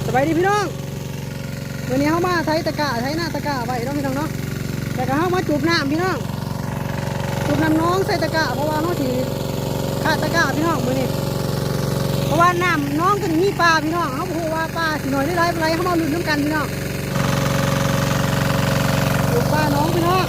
สบายดีพี่น้องวันนี้เข้ามาไทยตะกะไทยหน้าตะกะไปน้องพี่น้องเนาะแต่ก็เข้ามาจูบน้ำพี่น้องจูบน้ำน้องใส่ตะกะเพราะว่าเขาถือขาดตะกะพี่น้องมือนี้เพราะว่าน้ำน้องก็มีปลาพี่น้องเขาบอกว่าปลาสิหน่อยได้ไรเขามาลุ้นน้ำกันพี่น้องจูบปลาน้องพี่น้อง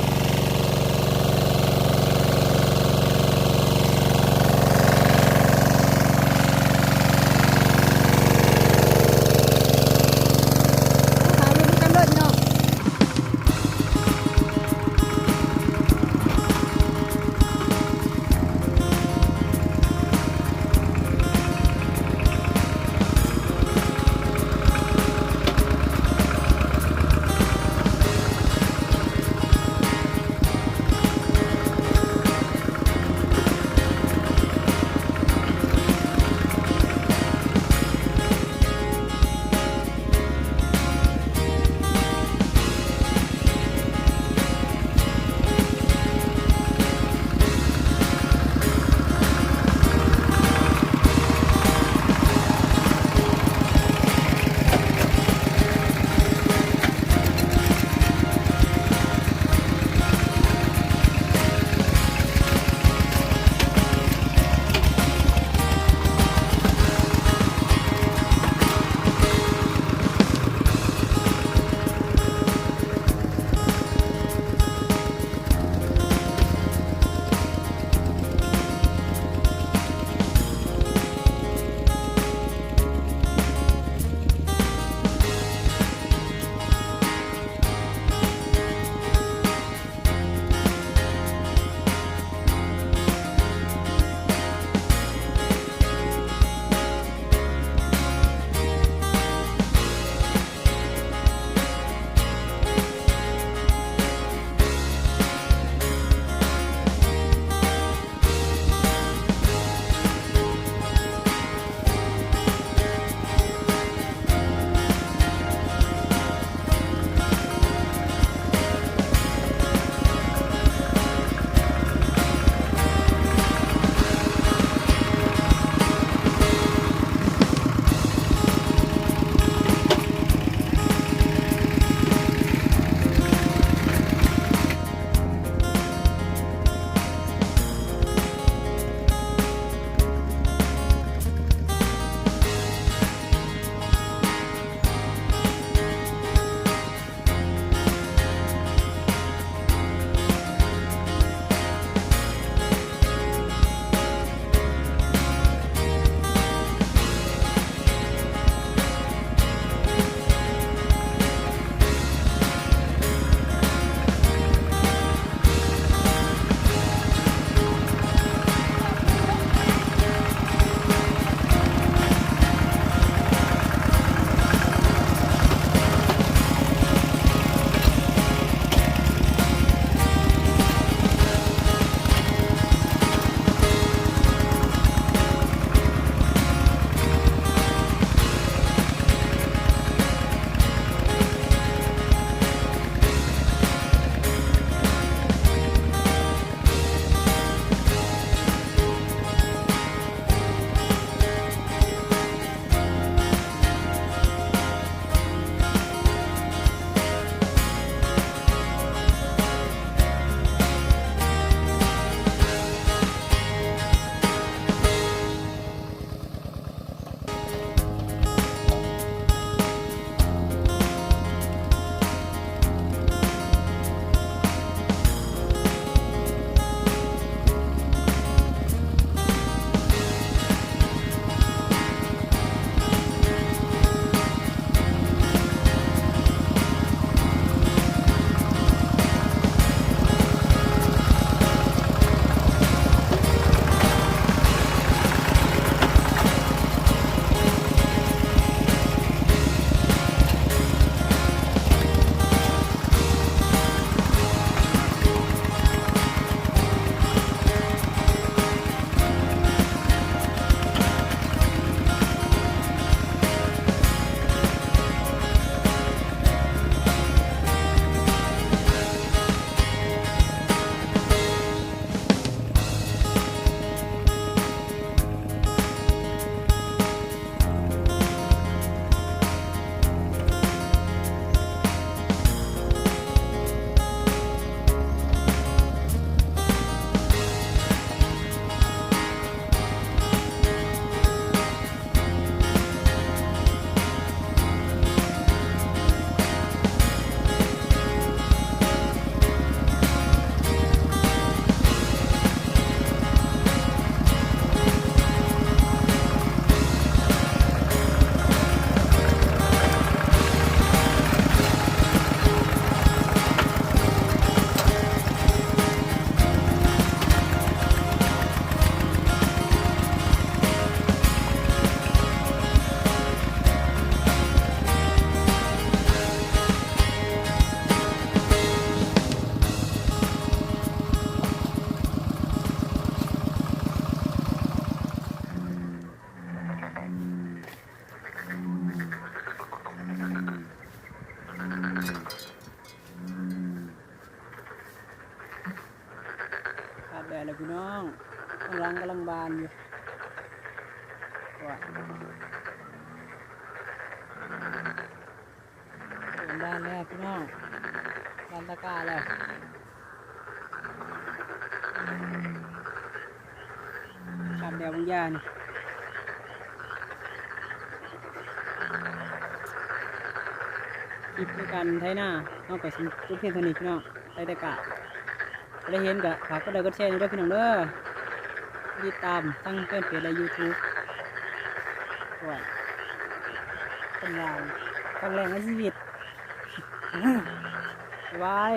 ลังบานอยู่ว่าบ้านแล้วพี่น้องบ้านตะกร้าแล้วขาดแดดบางอย่างนี่คลิปในการไถนาเอากับสิจุดเพียงเท่านี้พี่น้องไถตะกร้าได้เห็นกะฝากกดไลค์กดแชร์ด้วยพี่น้องเด้อติดตามทั้งเพื่อนเพจและ YouTube ว่าเป็นงานครั้งแรกในชีวิตบ๊ายบาย